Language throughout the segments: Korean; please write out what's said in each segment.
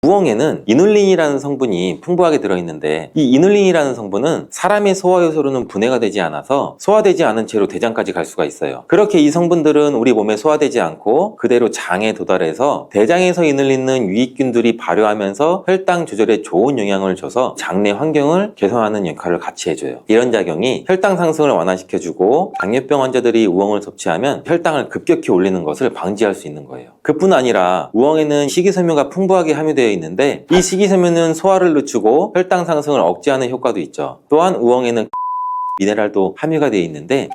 우엉에는 이눌린이라는 성분이 풍부하게 들어있는데, 이 이눌린이라는 성분은 사람의 소화 요소로는 분해가 되지 않아서 소화되지 않은 채로 대장까지 갈 수가 있어요. 그렇게 이 성분들은 우리 몸에 소화되지 않고 그대로 장에 도달해서 대장에서 이눌리는 유익균들이 발효하면서 혈당 조절에 좋은 영향을 줘서 장내 환경을 개선하는 역할을 같이 해줘요. 이런 작용이 혈당 상승을 완화시켜주고 당뇨병 환자들이 우엉을 섭취하면 혈당을 급격히 올리는 것을 방지할 수 있는 거예요. 그뿐 아니라 우엉에는 식이섬유가 풍부하게 함유되어 있는데, 이 식이섬유는 소화를 늦추고 혈당 상승을 억제하는 효과도 있죠. 또한 우엉에는 미네랄도 함유가 되어 있는데,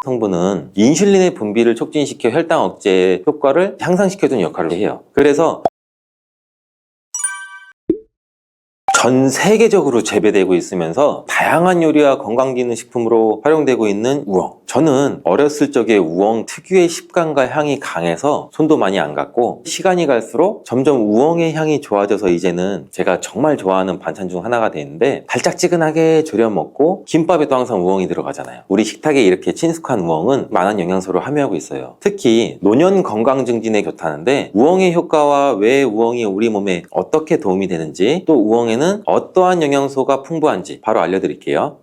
성분은 인슐린의 분비를 촉진시켜 혈당 억제 효과를 향상시켜주는 역할을 해요. 그래서 전 세계적으로 재배되고 있으면서 다양한 요리와 건강기능식품으로 활용되고 있는 우엉. 저는 어렸을 적에 우엉 특유의 식감과 향이 강해서 손도 많이 안 갔고, 시간이 갈수록 점점 우엉의 향이 좋아져서 이제는 제가 정말 좋아하는 반찬 중 하나가 되는데, 달짝지근하게 졸여 먹고 김밥에도 항상 우엉이 들어가잖아요. 우리 식탁에 이렇게 친숙한 우엉은 많은 영양소를 함유하고 있어요. 특히 노년 건강 증진에 좋다는데, 우엉의 효과와 왜 우엉이 우리 몸에 어떻게 도움이 되는지, 또 우엉에는 어떠한 영양소가 풍부한지 바로 알려드릴게요.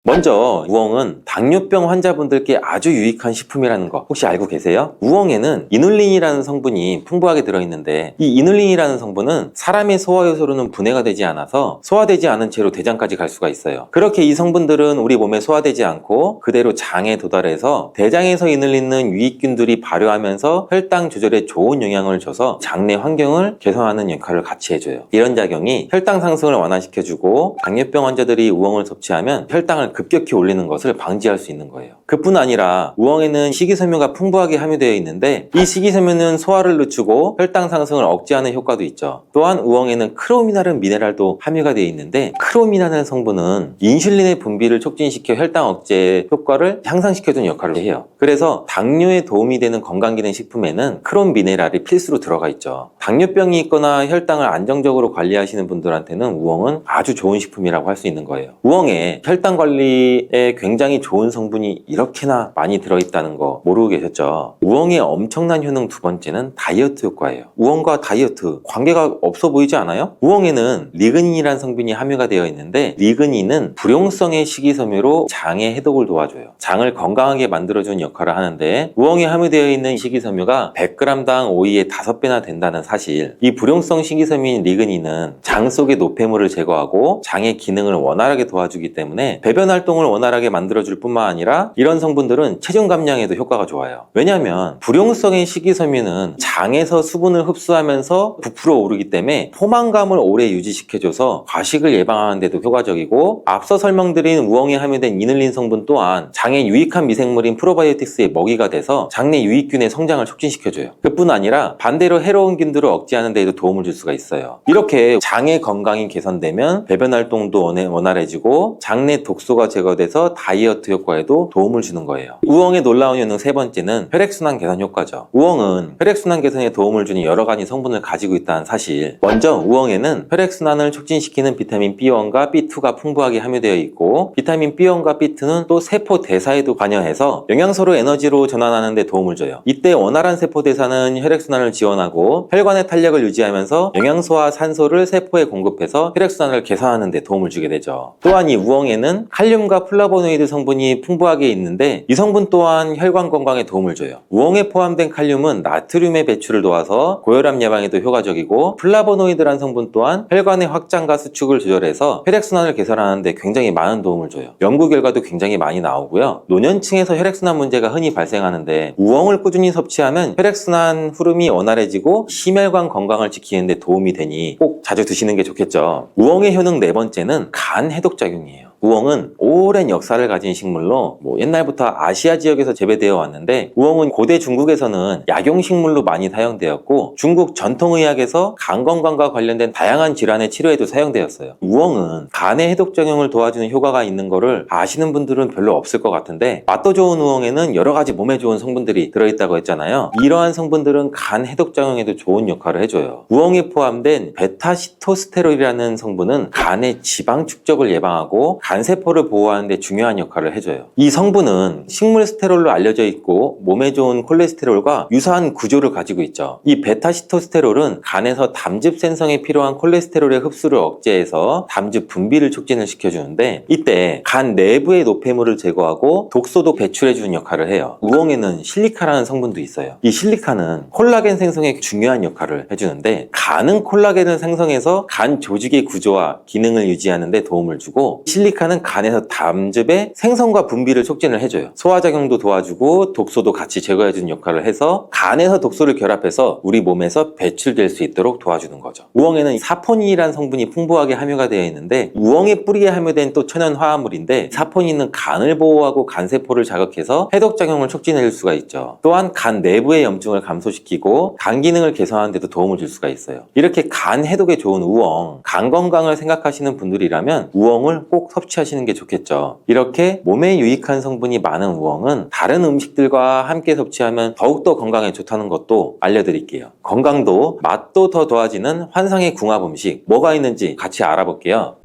먼저 우엉은 당뇨병 환자분들께 아주 유익한 식품이라는 거 혹시 알고 계세요? 우엉에는 이눌린이라는 성분이 풍부하게 들어있는데, 이 이눌린이라는 성분은 사람의 소화 요소로는 분해가 되지 않아서 소화되지 않은 채로 대장까지 갈 수가 있어요. 그렇게 이 성분들은 우리 몸에 소화되지 않고 그대로 장에 도달해서 대장에서 이눌리는 유익균들이 발효하면서 혈당 조절에 좋은 영향을 줘서 장내 환경을 개선하는 역할을 같이 해줘요. 이런 작용이 혈당 상승을 완화시켜주고 당뇨병 환자들이 우엉을 섭취하면 혈당을 급격히 올리는 것을 방지할 수 있는 거예요. 그뿐 아니라 우엉에는 식이섬유가 풍부하게 함유되어 있는데, 이 식이섬유는 소화를 늦추고 혈당 상승을 억제하는 효과도 있죠. 또한 우엉에는 크로미나른 미네랄도 함유가 되어 있는데, 크로미나는 성분은 인슐린의 분비를 촉진시켜 혈당 억제 효과를 향상시켜주는 역할을 해요. 그래서 당뇨에 도움이 되는 건강기능식품에는 크롬 미네랄이 필수로 들어가 있죠. 당뇨병이 있거나 혈당을 안정적으로 관리하시는 분들한테는 우엉은 아주 좋은 식품이라고 할 수 있는 거예요. 우엉에 혈당 관리에 굉장히 좋은 성분이 이렇게나 많이 들어있다는 거 모르고 계셨죠? 우엉의 엄청난 효능 두 번째는 다이어트 효과예요. 우엉과 다이어트 관계가 없어 보이지 않아요? 우엉에는 리그닌이라는 성분이 함유가 되어 있는데, 리그닌은 불용성의 식이섬유로 장의 해독을 도와줘요. 장을 건강하게 만들어주는 역할을 하는데, 우엉에 함유되어 있는 식이섬유가 100g당 오이의 5배나 된다는 사실. 이 불용성 식이섬유인 리그닌은 장 속의 노폐물을 제거하고 장의 기능을 원활하게 도와주기 때문에 배변 활동을 원활하게 만들어줄 뿐만 아니라, 이런 성분들은 체중 감량에도 효과가 좋아요. 왜냐하면 불용성의 식이섬유는 장에서 수분을 흡수하면서 부풀어 오르기 때문에 포만감을 오래 유지시켜줘서 과식을 예방하는 데도 효과적이고, 앞서 설명드린 우엉에 함유된 이눌린 성분 또한 장에 유익한 미생물인 프로바이오틱스의 먹이가 돼서 장내 유익균의 성장을 촉진시켜줘요. 그뿐 아니라 반대로 해로운 균들을 억제하는 데에도 도움을 줄 수가 있어요. 이렇게 장의 건강이 개선되면 배변 활동도 원활해지고 장내 독소가 제거돼서 다이어트 효과에도 도움을 주는 거예요. 우엉의 놀라운 효능 세 번째는 혈액순환 개선 효과죠. 우엉은 혈액순환 개선에 도움을 주는 여러 가지 성분을 가지고 있다는 사실. 먼저 우엉에는 혈액순환을 촉진시키는 비타민 B1과 B2가 풍부하게 함유되어 있고, 비타민 B1과 B2는 또 세포 대사에도 관여해서 영양소를 에너지로 전환하는 데 도움을 줘요. 이때 원활한 세포 대사는 혈액순환을 지원하고 혈관의 탄력을 유지하면서 영양소와 산소를 세포에 공급해서 혈액순환을 개선하는 데 도움을 주게 되죠. 또한 이 우엉에는 칼륨과 플라보노이드 성분이 풍부하게 있는데, 이 성분 또한 혈관 건강에 도움을 줘요. 우엉에 포함된 칼륨은 나트륨의 배출을 도와서 고혈압 예방에도 효과적이고, 플라보노이드란 성분 또한 혈관의 확장과 수축을 조절해서 혈액순환을 개선하는 데 굉장히 많은 도움을 줘요. 연구 결과도 굉장히 많이 나오고요. 노년층에서 혈액순환 문제가 흔히 발생하는데, 우엉을 꾸준히 섭취하면 혈액순환 흐름이 원활해지고 심혈관 건강을 지키는 데 도움이 되니 꼭 자주 드시는 게 좋겠죠. 우엉의 효능 네 번째는 간 해독작용이에요. 우엉은 오랜 역사를 가진 식물로 옛날부터 아시아 지역에서 재배되어 왔는데, 우엉은 고대 중국에서는 약용식물로 많이 사용되었고, 중국 전통의학에서 간 건강과 관련된 다양한 질환의 치료에도 사용되었어요. 우엉은 간의 해독작용을 도와주는 효과가 있는 거를 아시는 분들은 별로 없을 것 같은데, 맛도 좋은 우엉에는 여러 가지 몸에 좋은 성분들이 들어있다고 했잖아요. 이러한 성분들은 간 해독작용에도 좋은 역할을 해줘요. 우엉에 포함된 베타시토스테롤이라는 성분은 간의 지방 축적을 예방하고 간세포를 보호하는 데 중요한 역할을 해줘요. 이 성분은 식물 스테롤로 알려져 있고 몸에 좋은 콜레스테롤과 유사한 구조를 가지고 있죠. 이 베타시토스테롤은 간에서 담즙 생성에 필요한 콜레스테롤의 흡수를 억제해서 담즙 분비를 촉진을 시켜주는데, 이때 간 내부의 노폐물을 제거하고 독소도 배출해주는 역할을 해요. 우엉에는 실리카라는 성분도 있어요. 이 실리카는 콜라겐 생성에 중요한 역할을 해주는데, 간은 콜라겐을 생성해서 간 조직의 구조와 기능을 유지하는 데 도움을 주고, 실리카는 간에서 담즙의 생성과 분비를 촉진을 해줘요. 소화작용도 도와주고 독소도 같이 제거해주는 역할을 해서 간에서 독소를 결합해서 우리 몸에서 배출될 수 있도록 도와주는 거죠. 우엉에는 사포닌이라는 성분이 풍부하게 함유가 되어 있는데, 우엉의 뿌리에 함유된 또 천연 화합물인데, 사포닌은 간을 보호하고 간세포를 자극해서 해독작용을 촉진해 줄 수가 있죠. 또한 간 내부의 염증을 감소시키고 간 기능을 개선하는 데도 도움을 줄 수가 있어요. 이렇게 간 해독에 좋은 우엉, 간 건강을 생각하시는 분들이라면 우엉을 꼭 섭취하시는 게 좋겠죠. 이렇게 몸에 유익한 성분이 많은 우엉은 다른 음식들과 함께 섭취하면 더욱더 건강에 좋다는 것도 알려드릴게요. 건강도 맛도 더 좋아지는 환상의 궁합 음식 뭐가 있는지 같이 알아볼게요.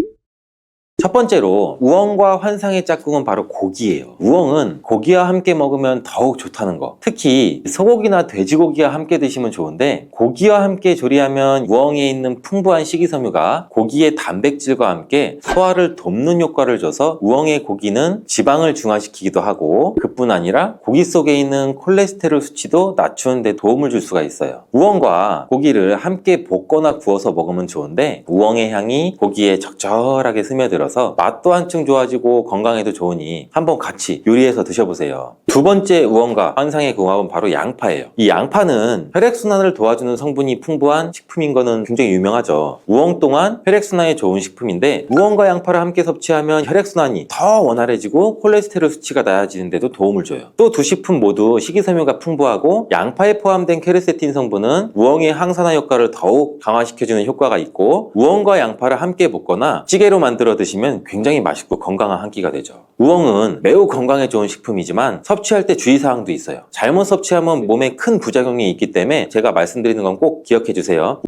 첫 번째로 우엉과 환상의 짝꿍은 바로 고기예요. 우엉은 고기와 함께 먹으면 더욱 좋다는 거. 특히 소고기나 돼지고기와 함께 드시면 좋은데, 고기와 함께 조리하면 우엉에 있는 풍부한 식이섬유가 고기의 단백질과 함께 소화를 돕는 효과를 줘서 우엉의 고기는 지방을 중화시키기도 하고, 그뿐 아니라 고기 속에 있는 콜레스테롤 수치도 낮추는 데 도움을 줄 수가 있어요. 우엉과 고기를 함께 볶거나 구워서 먹으면 좋은데, 우엉의 향이 고기에 적절하게 스며들어서 맛도 한층 좋아지고 건강에도 좋으니 한번 같이 요리해서 드셔보세요. 두 번째 우엉과 환상의 궁합은 바로 양파예요. 이 양파는 혈액순환을 도와주는 성분이 풍부한 식품인 거는 굉장히 유명하죠. 우엉 또한 혈액순환에 좋은 식품인데, 우엉과 양파를 함께 섭취하면 혈액순환이 더 원활해지고 콜레스테롤 수치가 낮아지는 데도 도움을 줘요. 또 두 식품 모두 식이섬유가 풍부하고, 양파에 포함된 케르세틴 성분은 우엉의 항산화 효과를 더욱 강화시켜주는 효과가 있고, 우엉과 양파를 함께 볶거나 찌개로 만들어 드시면 굉장히 맛있고 건강한 한 끼가 되죠. 우엉은 매우 건강에 좋은 식품이지만 섭취할 때 주의사항도 있어요. 잘못 섭취하면 몸에 큰 부작용이 있기 때문에 제가 말씀드리는 건 꼭 기억해 주세요.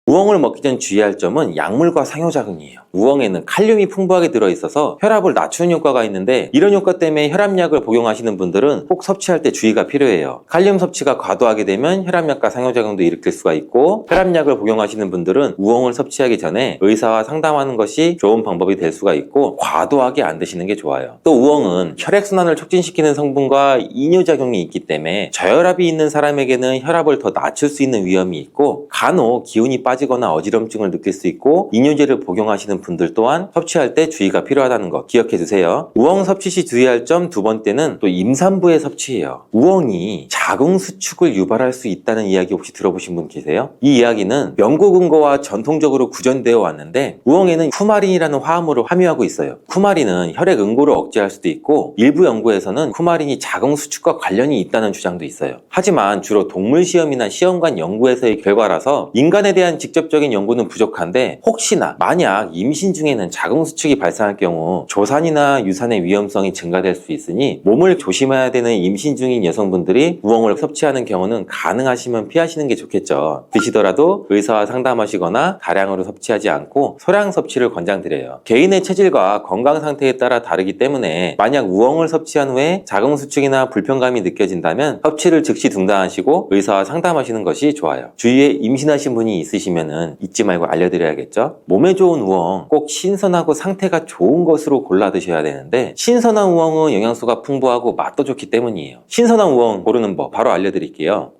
우엉을 먹기 전 주의할 점은 약물과 상호작용이에요. 우엉에는 칼륨이 풍부하게 들어있어서 혈압을 낮추는 효과가 있는데, 이런 효과 때문에 혈압약을 복용하시는 분들은 꼭 섭취할 때 주의가 필요해요. 칼륨 섭취가 과도하게 되면 혈압약과 상호작용도 일으킬 수가 있고, 혈압약을 복용하시는 분들은 우엉을 섭취하기 전에 의사와 상담하는 것이 좋은 방법이 될 수가 있고, 과도하게 안 드시는 게 좋아요. 또 우엉은 혈액순환을 촉진시키는 성분과 이뇨작용이 있기 때문에 저혈압이 있는 사람에게는 혈압을 더 낮출 수 있는 위험이 있고, 간혹 기운이 빠지거나 어지럼증을 느낄 수 있고, 이뇨제를 복용하시는 분들 또한 섭취할 때 주의가 필요하다는 거 기억해 주세요. 우엉 섭취 시 주의할 점 두 번째는 또 임산부의 섭취예요. 우엉이 자궁 수축을 유발할 수 있다는 이야기 혹시 들어보신 분 계세요? 이 이야기는 연구 근거와 전통적으로 구전되어 왔는데, 우엉에는 쿠마린이라는 화합물을 함유하고 있어요. 쿠마린은 혈액 응고를 억제할 수도 있고, 일부 연구에서는 쿠마린이 자궁 수축과 관련이 있다는 주장도 있어요. 하지만 주로 동물 시험이나 시험관 연구에서의 결과라서 인간에 대한 직접적인 연구는 부족한데, 혹시나 만약 임신 중에는 자궁 수축이 발생할 경우 조산이나 유산의 위험성이 증가될 수 있으니 몸을 조심해야 되는 임신 중인 여성분들이 우엉을 섭취하는 경우는 가능하시면 피하시는 게 좋겠죠. 드시더라도 의사와 상담하시거나 다량으로 섭취하지 않고 소량 섭취를 권장드려요. 개인의 체질과 건강 상태에 따라 다르기 때문에 만약 우엉을 섭취한 후에 자궁 수축이나 불편감이 느껴진다면 섭취를 즉시 중단하시고 의사와 상담하시는 것이 좋아요. 주위에 임신하신 분이 있으시면은 잊지 말고 알려드려야겠죠. 몸에 좋은 우엉 꼭 신선하고 상태가 좋은 것으로 골라 드셔야 되는데, 신선한 우엉은 영양소가 풍부하고 맛도 좋기 때문이에요. 신선한 우엉 고르는 법 바로 알려드릴게요.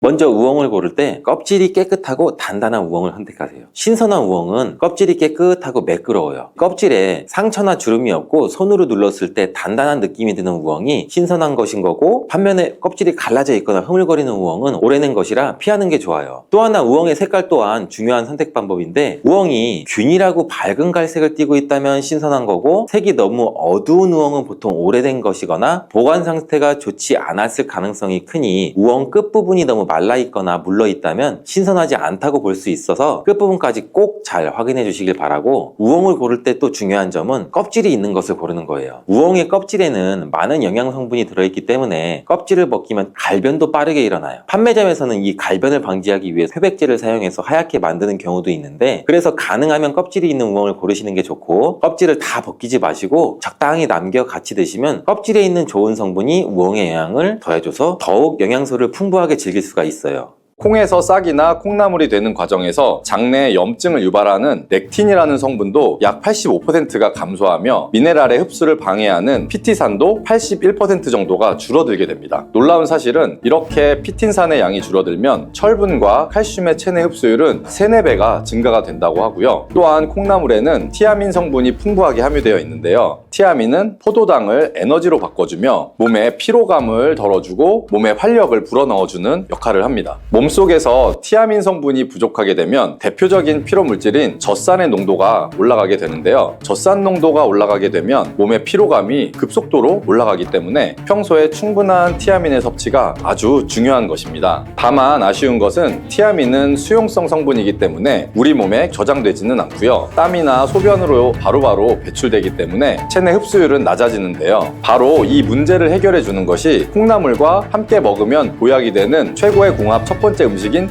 먼저 우엉을 고를 때 껍질이 깨끗하고 단단한 우엉을 선택하세요. 신선한 우엉은 껍질이 깨끗하고 매끄러워요. 껍질에 상처나 주름이 없고 손으로 눌렀을 때 단단한 느낌이 드는 우엉이 신선한 것인 거고, 반면에 껍질이 갈라져 있거나 흐물거리는 우엉은 오래된 것이라 피하는 게 좋아요. 또 하나 우엉의 색깔 또한 중요한 선택 방법인데, 우엉이 균일하고 밝은 갈색을 띠고 있다면 신선한 거고, 색이 너무 어두운 우엉은 보통 오래된 것이거나 보관 상태가 좋지 않았을 가능성이 크니 우엉 끝부분이 너무 말라 있거나 물러 있다면 신선하지 않다고 볼 수 있어서 끝부분까지 꼭 잘 확인해 주시길 바라고, 우엉을 고를 때 또 중요한 점은 껍질이 있는 것을 고르는 거예요. 우엉의 껍질에는 많은 영양 성분이 들어있기 때문에 껍질을 벗기면 갈변도 빠르게 일어나요. 판매점에서는 이 갈변을 방지하기 위해 회백제를 사용해서 하얗게 만드는 경우도 있는데, 그래서 가능하면 껍질이 있는 우엉을 고르시는 게 좋고, 껍질을 다 벗기지 마시고 적당히 남겨 같이 드시면 껍질에 있는 좋은 성분이 우엉의 영양을 더해줘서 더욱 영양소를 풍부하게 즐길 수가 있어요. 콩에서 싹이나 콩나물이 되는 과정에서 장내에 염증을 유발하는 렉틴이라는 성분도 약 85%가 감소하며 미네랄의 흡수를 방해하는 피티산도 81% 정도가 줄어들게 됩니다. 놀라운 사실은 이렇게 피틴산의 양이 줄어들면 철분과 칼슘의 체내 흡수율은 3, 4배가 증가가 된다고 하고요. 또한 콩나물에는 티아민 성분이 풍부하게 함유되어 있는데요. 티아민은 포도당을 에너지로 바꿔주며 몸의 피로감을 덜어주고 몸의 활력을 불어넣어주는 역할을 합니다. 몸속에서 티아민 성분이 부족하게 되면 대표적인 피로 물질인 젖산의 농도가 올라가게 되는데요. 젖산 농도가 올라가게 되면 몸의 피로감이 급속도로 올라가기 때문에 평소에 충분한 티아민의 섭취가 아주 중요한 것입니다. 다만 아쉬운 것은 티아민은 수용성 성분이기 때문에 우리 몸에 저장되지는 않고요. 땀이나 소변으로 바로바로 배출되기 때문에 체내 흡수율은 낮아지는데요. 바로 이 문제를 해결해 주는 것이 콩나물과 함께 먹으면 보약이 되는 최고의 궁합 첫 번째 음식인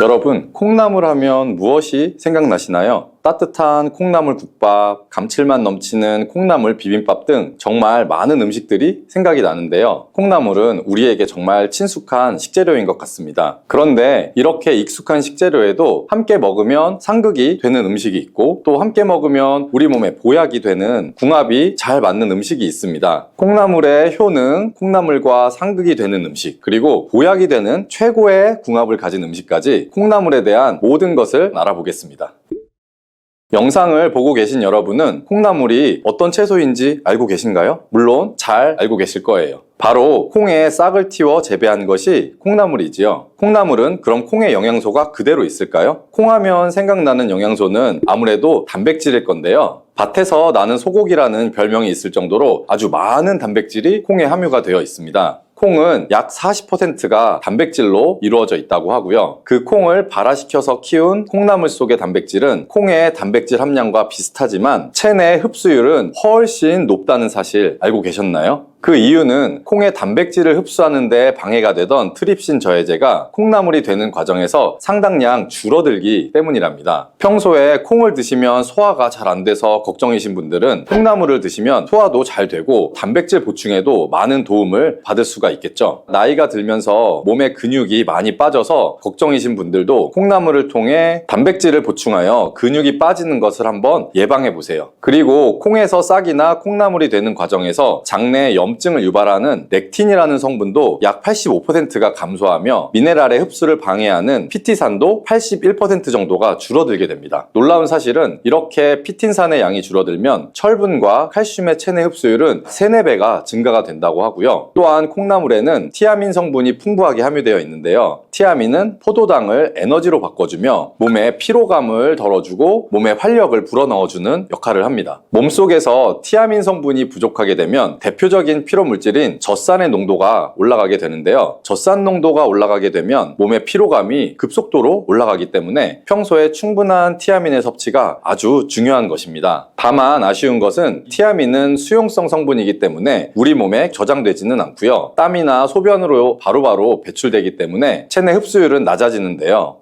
여러분, 콩나물 하면 무엇이 생각나시나요? 따뜻한 콩나물 국밥, 감칠맛 넘치는 콩나물 비빔밥 등 정말 많은 음식들이 생각이 나는데요. 콩나물은 우리에게 정말 친숙한 식재료인 것 같습니다. 그런데 이렇게 익숙한 식재료에도 함께 먹으면 상극이 되는 음식이 있고, 또 함께 먹으면 우리 몸에 보약이 되는 궁합이 잘 맞는 음식이 있습니다. 콩나물의 효능, 콩나물과 상극이 되는 음식, 그리고 보약이 되는 최고의 궁합을 가진 음식까지 콩나물에 대한 모든 것을 알아보겠습니다. 영상을 보고 계신 여러분은 콩나물이 어떤 채소인지 알고 계신가요? 물론 잘 알고 계실 거예요. 바로 콩의 싹을 틔워 재배한 것이 콩나물이지요. 콩나물은 그럼 콩의 영양소가 그대로 있을까요? 콩하면 생각나는 영양소는 아무래도 단백질일 건데요. 밭에서 나는 소고기라는 별명이 있을 정도로 아주 많은 단백질이 콩에 함유가 되어 있습니다. 콩은 약 40%가 단백질로 이루어져 있다고 하고요. 그 콩을 발화시켜서 키운 콩나물 속의 단백질은 콩의 단백질 함량과 비슷하지만 체내 흡수율은 훨씬 높다는 사실 알고 계셨나요? 그 이유는 콩의 단백질을 흡수하는 데 방해가 되던 트립신 저해제가 콩나물이 되는 과정에서 상당량 줄어들기 때문이랍니다. 평소에 콩을 드시면 소화가 잘 안 돼서 걱정이신 분들은 콩나물을 드시면 소화도 잘 되고 단백질 보충에도 많은 도움을 받을 수가 있겠죠. 나이가 들면서 몸에 근육이 많이 빠져서 걱정이신 분들도 콩나물을 통해 단백질을 보충하여 근육이 빠지는 것을 한번 예방해 보세요. 그리고 콩에서 싹이나 콩나물이 되는 과정에서 장내에 염증을 유발하는 렉틴이라는 성분도 약 85%가 감소하며 미네랄의 흡수를 방해하는 피티산도 81% 정도가 줄어들게 됩니다. 놀라운 사실은 이렇게 피틴산의 양이 줄어들면 철분과 칼슘의 체내 흡수율은 3, 4배가 증가가 된다고 하고요. 또한 콩나물에는 티아민 성분이 풍부하게 함유되어 있는데요. 티아민은 포도당을 에너지로 바꿔주며 몸의 피로감을 덜어주고 몸의 활력을 불어넣어주는 역할을 합니다. 몸속에서 티아민 성분이 부족하게 되면 대표적인 피로 물질인 젖산의 농도가 올라가게 되는데요. 젖산 농도가 올라가게 되면 몸의 피로감이 급속도로 올라가기 때문에 평소에 충분한 티아민의 섭취가 아주 중요한 것입니다. 다만 아쉬운 것은 티아민은 수용성 성분이기 때문에 우리 몸에 저장되지는 않고요. 땀이나 소변으로 바로바로 배출되기 때문에 체내 흡수율은 낮아지는데요.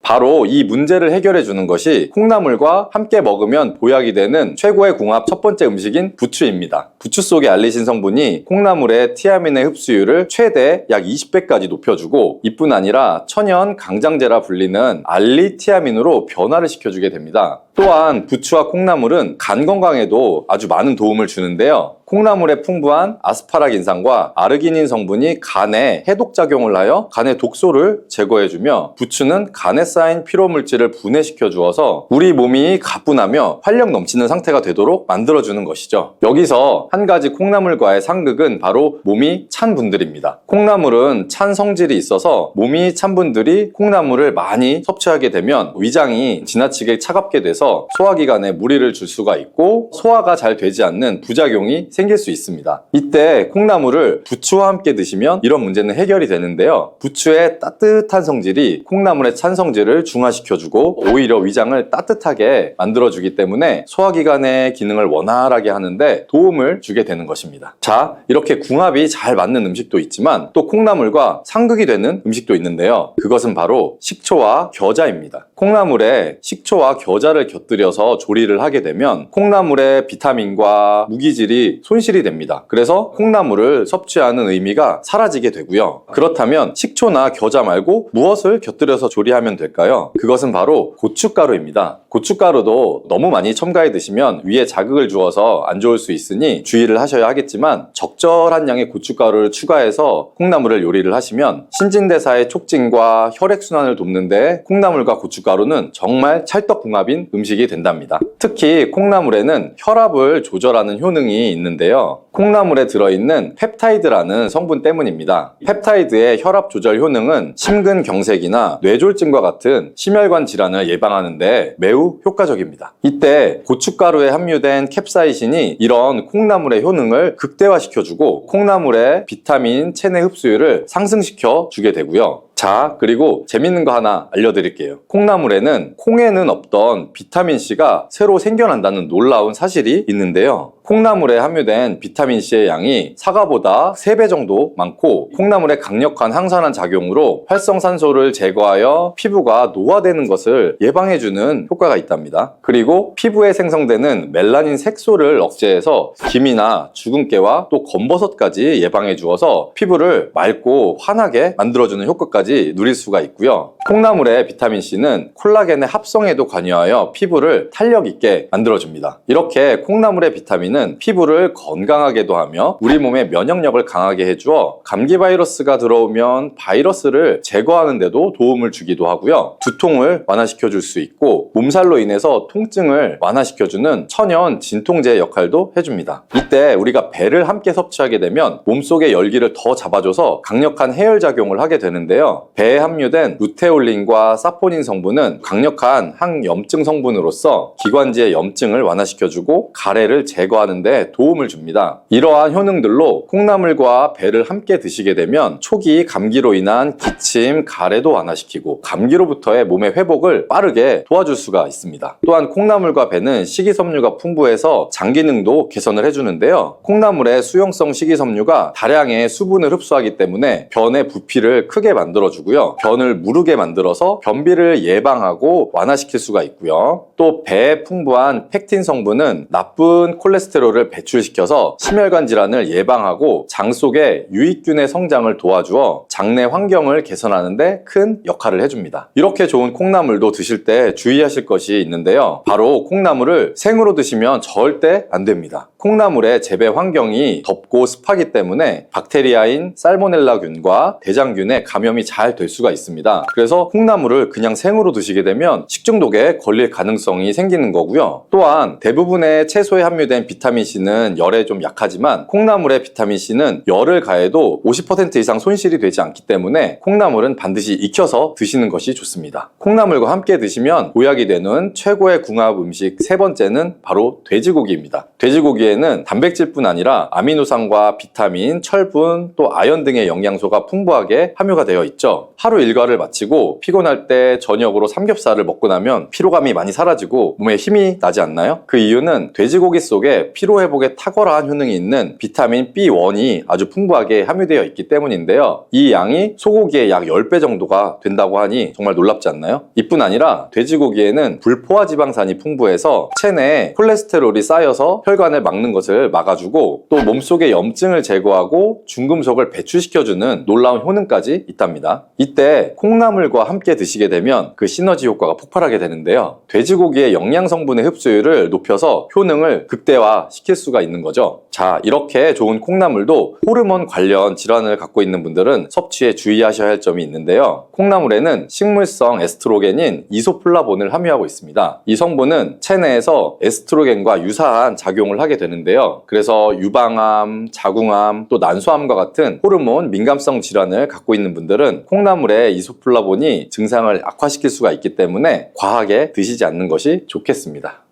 바로 이 문제를 해결해 주는 것이 콩나물과 함께 먹으면 보약이 되는 최고의 궁합 첫 번째 음식인 부추입니다. 부추 속에 알리신 성분이 콩나물의 티아민의 흡수율을 최대 약 20배까지 높여주고, 이뿐 아니라 천연 강장제라 불리는 알리티아민으로 변화를 시켜주게 됩니다. 또한 부추와 콩나물은 간 건강에도 아주 많은 도움을 주는데요. 콩나물에 풍부한 아스파라긴산과 아르기닌 성분이 간에 해독작용을 하여 간의 독소를 제거해주며, 부추는 간에 쌓인 피로물질을 분해시켜 주어서 우리 몸이 가뿐하며 활력 넘치는 상태가 되도록 만들어주는 것이죠. 여기서 한 가지 콩나물과의 상극은 바로 몸이 찬 분들입니다. 콩나물은 찬 성질이 있어서 몸이 찬 분들이 콩나물을 많이 섭취하게 되면 위장이 지나치게 차갑게 돼서 소화기관에 무리를 줄 수가 있고 소화가 잘 되지 않는 부작용이 생길 수 있습니다. 이때 콩나물을 부추와 함께 드시면 이런 문제는 해결이 되는데요. 부추의 따뜻한 성질이 콩나물의 찬 성질을 중화시켜주고 오히려 위장을 따뜻하게 만들어주기 때문에 소화기관의 기능을 원활하게 하는데 도움을 주게 되는 것입니다. 자, 이렇게 궁합이 잘 맞는 음식도 있지만 또 콩나물과 상극이 되는 음식도 있는데요. 그것은 바로 식초와 겨자입니다. 콩나물에 식초와 겨자를 곁들여서 조리를 하게 되면 콩나물의 비타민과 무기질이 손실이 됩니다. 그래서 콩나물을 섭취하는 의미가 사라지게 되고요. 그렇다면 식초나 겨자 말고 무엇을 곁들여서 조리하면 될까요? 그것은 바로 고춧가루입니다. 고춧가루도 너무 많이 첨가해 드시면 위에 자극을 주어서 안 좋을 수 있으니 주의를 하셔야 하겠지만 적절한 양의 고춧가루를 추가해서 콩나물을 요리를 하시면 신진대사의 촉진과 혈액순환을 돕는데 콩나물과 고춧가루는 정말 찰떡궁합인 음식이 된답니다. 특히 콩나물에는 혈압을 조절하는 효능이 있는데요. 콩나물에 들어있는 펩타이드라는 성분 때문입니다. 펩타이드의 혈압 조절 효능은 심근경색이나 뇌졸중과 같은 심혈관 질환을 예방하는데 매우 효과적입니다. 이때 고춧가루에 함유된 캡사이신이 이런 콩나물의 효능을 극대화시켜주고 콩나물의 비타민, 체내 흡수율을 상승시켜 주게 되고요. 자, 그리고 재밌는 거 하나 알려드릴게요. 콩나물에는 콩에는 없던 비타민C가 새로 생겨난다는 놀라운 사실이 있는데요. 콩나물에 함유된 비타민C의 양이 사과보다 3배 정도 많고 콩나물의 강력한 항산화 작용으로 활성산소를 제거하여 피부가 노화되는 것을 예방해주는 효과가 있답니다. 그리고 피부에 생성되는 멜라닌 색소를 억제해서 기미나 주근깨와 또 검버섯까지 예방해주어서 피부를 맑고 환하게 만들어주는 효과까지 누릴 수가 있고요. 콩나물의 비타민C는 콜라겐의 합성에도 관여하여 피부를 탄력 있게 만들어줍니다. 이렇게 콩나물의 비타민은 피부를 건강하게도 하며 우리 몸의 면역력을 강하게 해주어 감기 바이러스가 들어오면 바이러스를 제거하는 데도 도움을 주기도 하고요. 두통을 완화시켜 줄 수 있고 몸살로 인해서 통증을 완화시켜주는 천연 진통제 역할도 해줍니다. 이때 우리가 배를 함께 섭취하게 되면 몸속의 열기를 더 잡아줘서 강력한 해열 작용을 하게 되는데요. 배에 함유된 루테올린과 사포닌 성분은 강력한 항염증 성분으로서 기관지의 염증을 완화시켜주고 가래를 제거하는 데 도움을 줍니다. 이러한 효능들로 콩나물과 배를 함께 드시게 되면 초기 감기로 인한 기침, 가래도 완화시키고 감기로부터의 몸의 회복을 빠르게 도와줄 수가 있습니다. 또한 콩나물과 배는 식이섬유가 풍부해서 장 기능도 개선을 해주는데요. 콩나물의 수용성 식이섬유가 다량의 수분을 흡수하기 때문에 변의 부피를 크게 만들어주고요. 변을 무르게 만들어서 변비를 예방하고 완화시킬 수가 있고요. 또 배에 풍부한 펙틴 성분은 나쁜 콜레스테롤을 배출시켜서 심혈관 질환을 예방하고 장 속에 유익균의 성장을 도와주어 장내 환경을 개선하는 데 큰 역할을 해줍니다. 이렇게 좋은 콩나물도 드실 때 주의하실 것이 있는데요. 바로 콩나물을 생으로 드시면 절대 안 됩니다. 콩나물의 재배 환경이 덥고 습하기 때문에 박테리아인 살모넬라균과 대장균에 감염이 잘 될 수가 있습니다. 그래서 콩나물을 그냥 생으로 드시게 되면 식중독에 걸릴 가능성이 생기는 거고요. 또한 대부분의 채소에 함유된 비타민C는 열에 좀 약하지만 콩나물의 비타민C는 열을 가해도 50% 이상 손실이 되지 않기 때문에 콩나물은 반드시 익혀서 드시는 것이 좋습니다. 콩나물과 함께 드시면 보약이 되는 최고의 궁합 음식 세 번째는 바로 돼지고기입니다. 돼지고기에는 단백질뿐 아니라 아미노산과 비타민, 철분, 또 아연 등의 영양소가 풍부하게 함유가 되어 있죠. 하루 일과를 마치고 피곤할 때 저녁으로 삼겹살을 먹고 나면 피로감이 많이 사라지고 몸에 힘이 나지 않나요? 그 이유는 돼지고기 속에 피로회복에 탁월한 효능이 있는 비타민 B1이 아주 풍부하게 함유되어 있기 때문인데요. 이 양이 소고기의 약 10배 정도가 된다고 하니 정말 놀랍지 않나요? 이뿐 아니라 돼지고기에는 불포화 지방산이 풍부해서 체내에 콜레스테롤이 쌓여서 혈관을 막는 것을 막아주고 또 몸속의 염증을 제거하고 중금속을 배출시켜주는 놀라운 효능까지 있답니다. 이때 콩나물과 함께 드시게 되면 그 시너지 효과가 폭발하게 되는데요. 돼지고기의 영양 성분의 흡수율을 높여서 효능을 극대화시킬 수가 있는 거죠. 자, 이렇게 좋은 콩나물도 호르몬 관련 질환을 갖고 있는 분들은 섭취에 주의하셔야 할 점이 있는데요. 콩나물에는 식물성 에스트로겐인 이소플라본을 함유하고 있습니다. 이 성분은 체내에서 에스트로겐과 유사한 작용을 하게 되는데요. 그래서 유방암, 자궁암, 또 난소암과 같은 호르몬 민감성 질환을 갖고 있는 분들은 콩나물의 이소플라본이 증상을 악화시킬 수가 있기 때문에 과하게 드시지 않는 것이 좋겠습니다.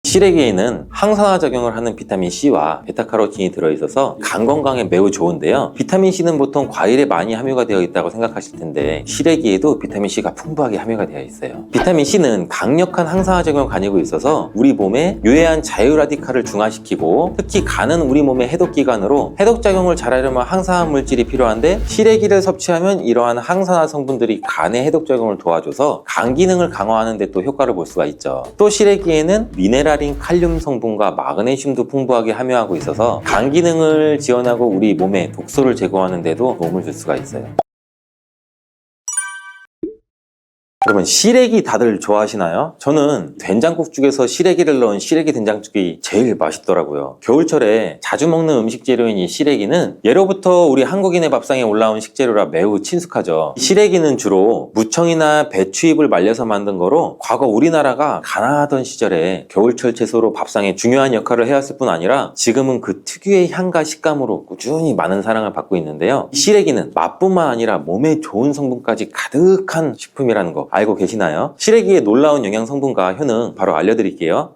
시래기에는 항산화 작용을 하는 비타민 C와 베타카로틴이 들어있어서 간 건강에 매우 좋은데요. 비타민 C는 보통 과일에 많이 함유가 되어 있다고 생각하실 텐데 시래기에도 비타민 C가 풍부하게 함유가 되어 있어요. 비타민 C는 강력한 항산화 작용을 가지고 있어서 우리 몸에 유해한 자유라디칼을 중화시키고 특히 간은 우리 몸의 해독기관으로 해독작용을 잘하려면 항산화 물질이 필요한데 시래기를 섭취하면 이러한 항산화 성분들이 간의 해독작용을 도와줘서 간 기능을 강화하는 데 또 효과를 볼 수가 있죠. 또 시래기에는 미네랄인 칼륨 성분과 마그네슘도 풍부하게 함유하고 있어서 간 기능을 지원하고 우리 몸에 독소를 제거하는 데도 도움을 줄 수가 있어요. 여러분 시래기 다들 좋아하시나요? 저는 된장국죽에서 시래기를 넣은 시래기 된장국이 제일 맛있더라고요. 겨울철에 자주 먹는 음식 재료인 이 시래기는 예로부터 우리 한국인의 밥상에 올라온 식재료라 매우 친숙하죠. 시래기는 주로 무청이나 배추잎을 말려서 만든 거로 과거 우리나라가 가난하던 시절에 겨울철 채소로 밥상에 중요한 역할을 해왔을 뿐 아니라 지금은 그 특유의 향과 식감으로 꾸준히 많은 사랑을 받고 있는데요. 이 시래기는 맛뿐만 아니라 몸에 좋은 성분까지 가득한 식품이라는 거 알고 계시나요? 시래기의 놀라운 영양 성분과 효능 바로 알려드릴게요.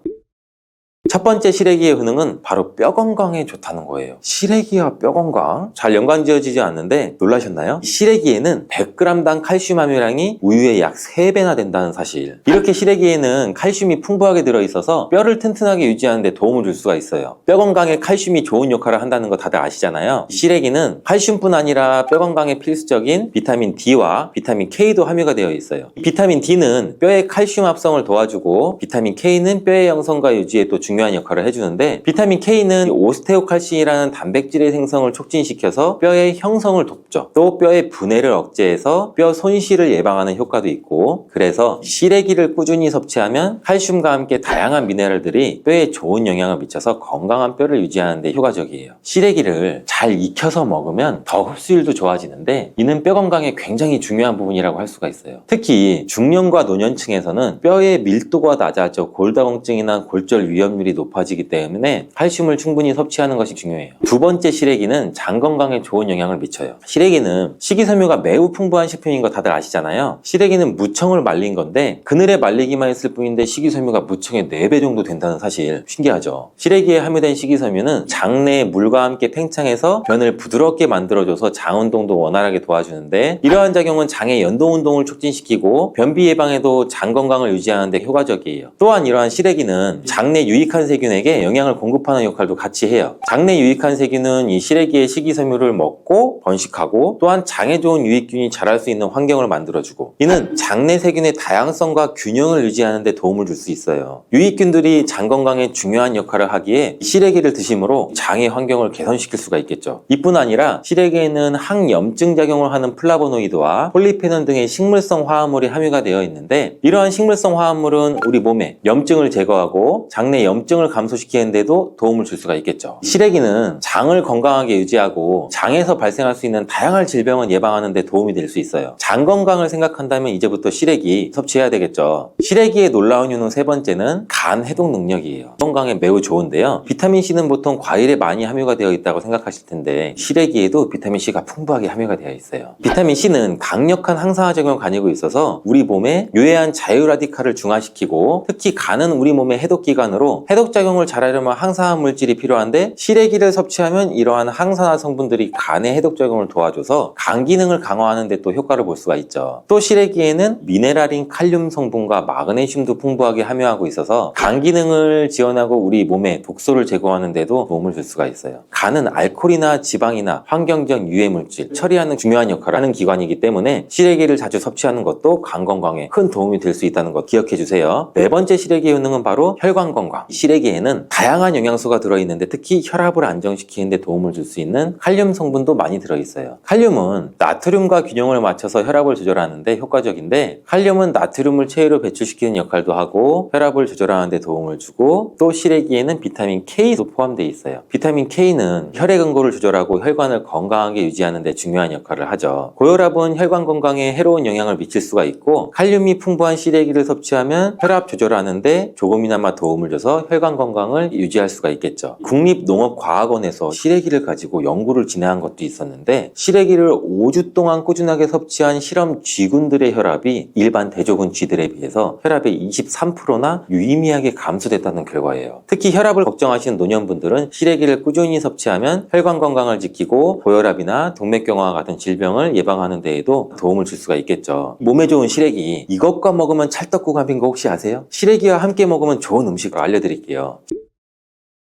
첫 번째 시래기의 효능은 바로 뼈 건강에 좋다는 거예요. 시래기와 뼈 건강? 잘 연관지어지지 않는데 놀라셨나요? 시래기에는 100g당 칼슘 함유량이 우유의 약 3배나 된다는 사실. 이렇게 시래기에는 칼슘이 풍부하게 들어있어서 뼈를 튼튼하게 유지하는 데 도움을 줄 수가 있어요. 뼈 건강에 칼슘이 좋은 역할을 한다는 거 다들 아시잖아요. 시래기는 칼슘뿐 아니라 뼈 건강에 필수적인 비타민 D와 비타민 K도 함유가 되어 있어요. 비타민 D는 뼈의 칼슘 합성을 도와주고 비타민 K는 뼈의 형성과 유지에 또 중요한 역할을 해주는데 비타민 K는 오스테오칼신이라는 단백질의 생성을 촉진시켜서 뼈의 형성을 돕죠. 또 뼈의 분해를 억제해서 뼈 손실을 예방하는 효과도 있고 그래서 시래기를 꾸준히 섭취하면 칼슘과 함께 다양한 미네랄들이 뼈에 좋은 영향을 미쳐서 건강한 뼈를 유지하는 데 효과적이에요. 시래기를 잘 익혀서 먹으면 더 흡수율도 좋아지는데 이는 뼈 건강에 굉장히 중요한 부분이라고 할 수가 있어요. 특히 중년과 노년층에서는 뼈의 밀도가 낮아져 골다공증이나 골절 위험률이 높아지기 때문에 칼슘을 충분히 섭취하는 것이 중요해요. 두 번째 시래기는 장 건강에 좋은 영향을 미쳐요. 시래기는 식이섬유가 매우 풍부한 식품인 거 다들 아시잖아요. 시래기는 무청을 말린 건데 그늘에 말리기만 했을 뿐인데 식이섬유가 무청의 4배 정도 된다는 사실 신기하죠. 시래기에 함유된 식이섬유는 장내의 물과 함께 팽창해서 변을 부드럽게 만들어줘서 장 운동도 원활하게 도와주는데 이러한 작용은 장의 연동 운동을 촉진시키고 변비 예방에도 장 건강을 유지하는 데 효과적이에요. 또한 이러한 시래기는 장내 유익한 세균에게 영양을 공급하는 역할도 같이 해요. 장내 유익한 세균은 이 시래기의 식이섬유를 먹고 번식하고 또한 장에 좋은 유익균이 자랄 수 있는 환경을 만들어주고 이는 장내 세균의 다양성과 균형을 유지하는 데 도움을 줄 수 있어요. 유익균들이 장 건강에 중요한 역할을 하기에 시래기를 드심으로 장의 환경을 개선시킬 수가 있겠죠. 이뿐 아니라 시래기에는 항염증 작용을 하는 플라보노이드와 폴리페놀 등의 식물성 화합물이 함유가 되어 있는데 이러한 식물성 화합물은 우리 몸에 염증을 제거하고 장내 염증을 감소시키는 데도 도움을 줄 수가 있겠죠. 시래기는 장을 건강하게 유지하고 장에서 발생할 수 있는 다양한 질병을 예방하는 데 도움이 될 수 있어요. 장 건강을 생각한다면 이제부터 시래기 섭취해야 되겠죠. 시래기의 놀라운 효능 세 번째는 간 해독 능력이에요. 건강에 매우 좋은데요. 비타민 C는 보통 과일에 많이 함유가 되어 있다고 생각하실 텐데 시래기에도 비타민 C가 풍부하게 함유가 되어 있어요. 비타민 C는 강력한 항산화 작용을 가지고 있어서 우리 몸에 유해한 자유라디칼을 중화시키고 특히 간은 우리 몸의 해독기관으로 해독작용을 잘하려면 항산화 물질이 필요한데 시래기를 섭취하면 이러한 항산화 성분들이 간의 해독작용을 도와줘서 간 기능을 강화하는 데 또 효과를 볼 수가 있죠. 또 시래기에는 미네랄인 칼륨 성분과 마그네슘도 풍부하게 함유하고 있어서 간 기능을 지원하고 우리 몸에 독소를 제거하는 데도 도움을 줄 수가 있어요. 간은 알코올이나 지방이나 환경적 유해 물질 처리하는 중요한 역할을 하는 기관이기 때문에 시래기를 자주 섭취하는 것도 간 건강에 큰 도움이 될 수 있다는 것 기억해 주세요. 네 번째 시래기의 효능은 바로 혈관 건강. 시래기에는 다양한 영양소가 들어있는데 특히 혈압을 안정시키는 데 도움을 줄 수 있는 칼륨 성분도 많이 들어있어요. 칼륨은 나트륨과 균형을 맞춰서 혈압을 조절하는 데 효과적인데 칼륨은 나트륨을 체외로 배출시키는 역할도 하고 혈압을 조절하는 데 도움을 주고 또 시래기에는 비타민 K도 포함되어 있어요. 비타민 K는 혈액 응고를 조절하고 혈관을 건강하게 유지하는 데 중요한 역할을 하죠. 고혈압은 혈관 건강에 해로운 영향을 미칠 수가 있고 칼륨이 풍부한 시래기를 섭취하면 혈압 조절하는 데 조금이나마 도움을 줘서 혈관 건강을 유지할 수가 있겠죠. 국립농업과학원에서 시래기를 가지고 연구를 진행한 것도 있었는데, 시래기를 5주 동안 꾸준하게 섭취한 실험 쥐군들의 혈압이 일반 대조군 쥐들에 비해서 혈압이 23%나 유의미하게 감소됐다는 결과예요. 특히 혈압을 걱정하시는 노년분들은 시래기를 꾸준히 섭취하면 혈관 건강을 지키고 고혈압이나 동맥경화와 같은 질병을 예방하는 데에도 도움을 줄 수가 있겠죠. 몸에 좋은 시래기, 이것과 먹으면 찰떡궁합인 거 혹시 아세요? 시래기와 함께 먹으면 좋은 음식을 알려드릴게요.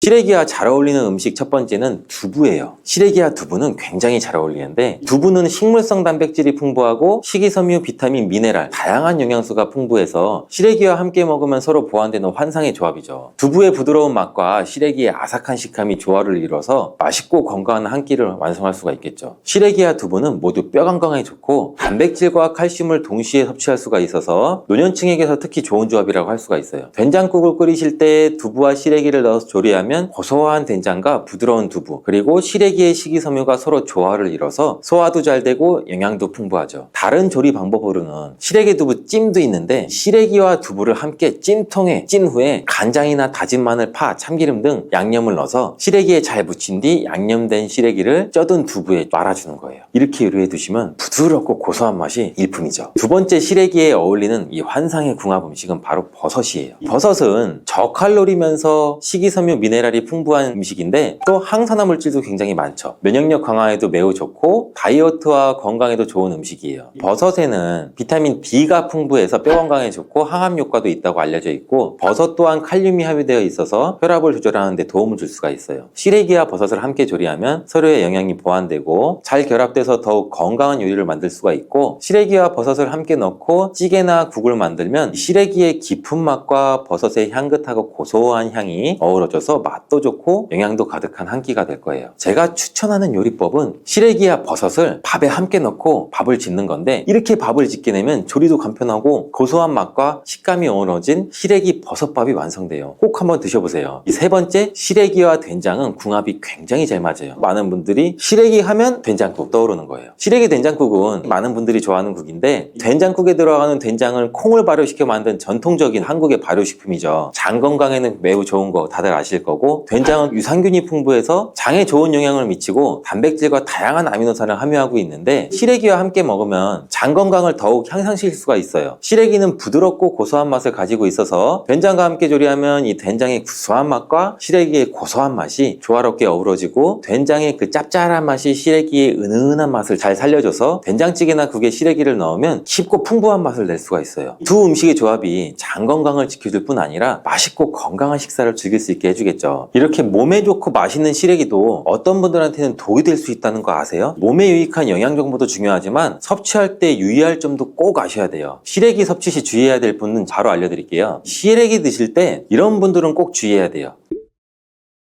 시래기와 잘 어울리는 음식 첫 번째는 두부예요. 시래기와 두부는 굉장히 잘 어울리는데, 두부는 식물성 단백질이 풍부하고 식이섬유, 비타민, 미네랄, 다양한 영양소가 풍부해서 시래기와 함께 먹으면 서로 보완되는 환상의 조합이죠. 두부의 부드러운 맛과 시래기의 아삭한 식감이 조화를 이뤄서 맛있고 건강한 한 끼를 완성할 수가 있겠죠. 시래기와 두부는 모두 뼈 건강에 좋고 단백질과 칼슘을 동시에 섭취할 수가 있어서 노년층에게서 특히 좋은 조합이라고 할 수가 있어요. 된장국을 끓이실 때 두부와 시래기를 넣어서 조리하면 고소한 된장과 부드러운 두부, 그리고 시래기의 식이섬유가 서로 조화를 이뤄서 소화도 잘 되고 영양도 풍부하죠. 다른 조리 방법으로는 시래기 두부 찜도 있는데, 시래기와 두부를 함께 찜통에 찐 후에 간장이나 다진 마늘, 파, 참기름 등 양념을 넣어서 시래기에 잘 묻힌 뒤 양념된 시래기를 쪄둔 두부에 말아주는 거예요. 이렇게 요리해 두시면 부드럽고 고소한 맛이 일품이죠. 두 번째 시래기에 어울리는 이 환상의 궁합 음식은 바로 버섯이에요. 버섯은 저칼로리면서 식이섬유, 미네랄이 풍부한 음식인데 또 항산화 물질도 굉장히 많죠. 면역력 강화에도 매우 좋고 다이어트와 건강에도 좋은 음식이에요. 버섯에는 비타민 D가 풍부해서 뼈 건강에 좋고 항암 효과도 있다고 알려져 있고, 버섯 또한 칼륨이 함유되어 있어서 혈압을 조절하는 데 도움을 줄 수가 있어요. 시래기와 버섯을 함께 조리하면 서로의 영양이 보완되고 잘 결합돼서 더욱 건강한 요리를 만들 수가 있고, 시래기와 버섯을 함께 넣고 찌개나 국을 만들면 시래기의 깊은 맛과 버섯의 향긋하고 고소한 향이 어우러져서 맛도 좋고 영양도 가득한 한 끼가 될 거예요. 제가 추천하는 요리법은 시래기와 버섯을 밥에 함께 넣고 밥을 짓는 건데, 이렇게 밥을 짓게 되면 조리도 간편하고 고소한 맛과 식감이 어우러진 시래기 버섯밥이 완성돼요. 꼭 한번 드셔보세요. 이 세 번째, 시래기와 된장은 궁합이 굉장히 잘 맞아요. 많은 분들이 시래기 하면 된장국 떠오르는 거예요. 시래기 된장국은 많은 분들이 좋아하는 국인데, 된장국에 들어가는 된장을 콩을 발효시켜 만든 전통적인 한국의 발효식품이죠. 장 건강에는 매우 좋은 거 다들 아실 거고, 된장은 유산균이 풍부해서 장에 좋은 영향을 미치고 단백질과 다양한 아미노산을 함유하고 있는데, 시래기와 함께 먹으면 장 건강을 더욱 향상시킬 수가 있어요. 시래기는 부드럽고 고소한 맛을 가지고 있어서 된장과 함께 조리하면 이 된장의 구수한 맛과 시래기의 고소한 맛이 조화롭게 어우러지고, 된장의 그 짭짤한 맛이 시래기의 은은한 맛을 잘 살려줘서 된장찌개나 국에 시래기를 넣으면 깊고 풍부한 맛을 낼 수가 있어요. 두 음식의 조합이 장 건강을 지켜줄 뿐 아니라 맛있고 건강한 식사를 즐길 수 있게 해주겠죠. 이렇게 몸에 좋고 맛있는 시래기도 어떤 분들한테는 독이 될 수 있다는 거 아세요? 몸에 유익한 영양 정보도 중요하지만 섭취할 때 유의할 점도 꼭 아셔야 돼요. 시래기 섭취 시 주의해야 될 분은 바로 알려드릴게요. 시래기 드실 때 이런 분들은 꼭 주의해야 돼요.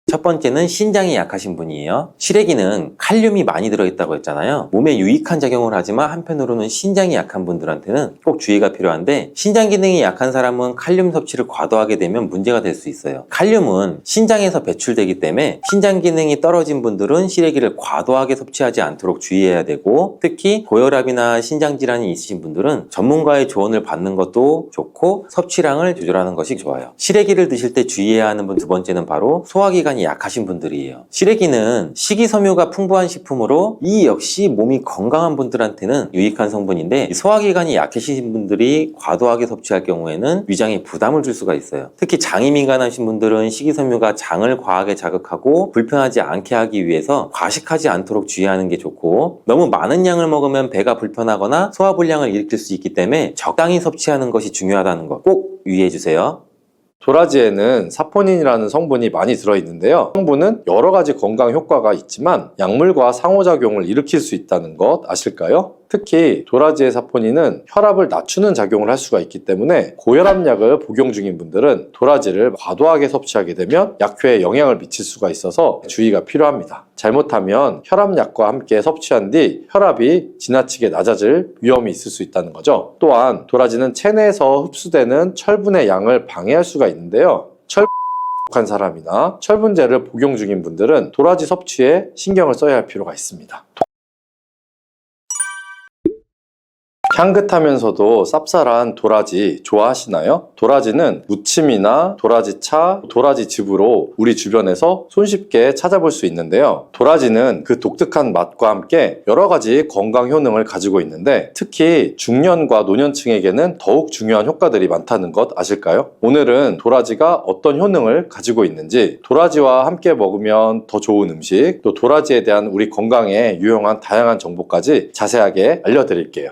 첫 번째는 신장이 약하신 분이에요. 시래기는 칼륨이 많이 들어있다고 했잖아요. 몸에 유익한 작용을 하지만 한편으로는 신장이 약한 분들한테는 꼭 주의가 필요한데, 신장 기능이 약한 사람은 칼륨 섭취를 과도하게 되면 문제가 될 수 있어요. 칼륨은 신장에서 배출되기 때문에 신장 기능이 떨어진 분들은 시래기를 과도하게 섭취하지 않도록 주의해야 되고, 특히 고혈압이나 신장 질환이 있으신 분들은 전문가의 조언을 받는 것도 좋고 섭취량을 조절하는 것이 좋아요. 시래기를 드실 때 주의해야 하는 분 두 번째는 바로 소화기관이 약하신 분들이에요. 시래기는 식이섬유가 풍부한 식품으로 이 역시 몸이 건강한 분들한테는 유익한 성분인데, 소화기관이 약해지신 분들이 과도하게 섭취할 경우에는 위장에 부담을 줄 수가 있어요. 특히 장이 민감하신 분들은 식이섬유가 장을 과하게 자극하고 불편하지 않게 하기 위해서 과식하지 않도록 주의하는 게 좋고, 너무 많은 양을 먹으면 배가 불편하거나 소화불량을 일으킬 수 있기 때문에 적당히 섭취하는 것이 중요하다는 거 꼭 유의해 주세요. 도라지에는 사포닌이라는 성분이 많이 들어있는데요. 성분은 여러 가지 건강 효과가 있지만 약물과 상호작용을 일으킬 수 있다는 것 아실까요? 특히 도라지의 사포닌은 혈압을 낮추는 작용을 할 수가 있기 때문에 고혈압약을 복용 중인 분들은 도라지를 과도하게 섭취하게 되면 약효에 영향을 미칠 수가 있어서 주의가 필요합니다. 잘못하면 혈압약과 함께 섭취한 뒤 혈압이 지나치게 낮아질 위험이 있을 수 있다는 거죠. 또한 도라지는 체내에서 흡수되는 철분의 양을 방해할 수가 있는데요. 한 사람이나 철분제를 복용 중인 분들은 도라지 섭취에 신경을 써야 할 필요가 있습니다. 향긋하면서도 쌉쌀한 도라지 좋아하시나요? 도라지는 무침이나 도라지차, 도라지즙으로 우리 주변에서 손쉽게 찾아볼 수 있는데요. 도라지는 그 독특한 맛과 함께 여러 가지 건강 효능을 가지고 있는데 특히 중년과 노년층에게는 더욱 중요한 효과들이 많다는 것 아실까요? 오늘은 도라지가 어떤 효능을 가지고 있는지, 도라지와 함께 먹으면 더 좋은 음식, 또 도라지에 대한 우리 건강에 유용한 다양한 정보까지 자세하게 알려드릴게요.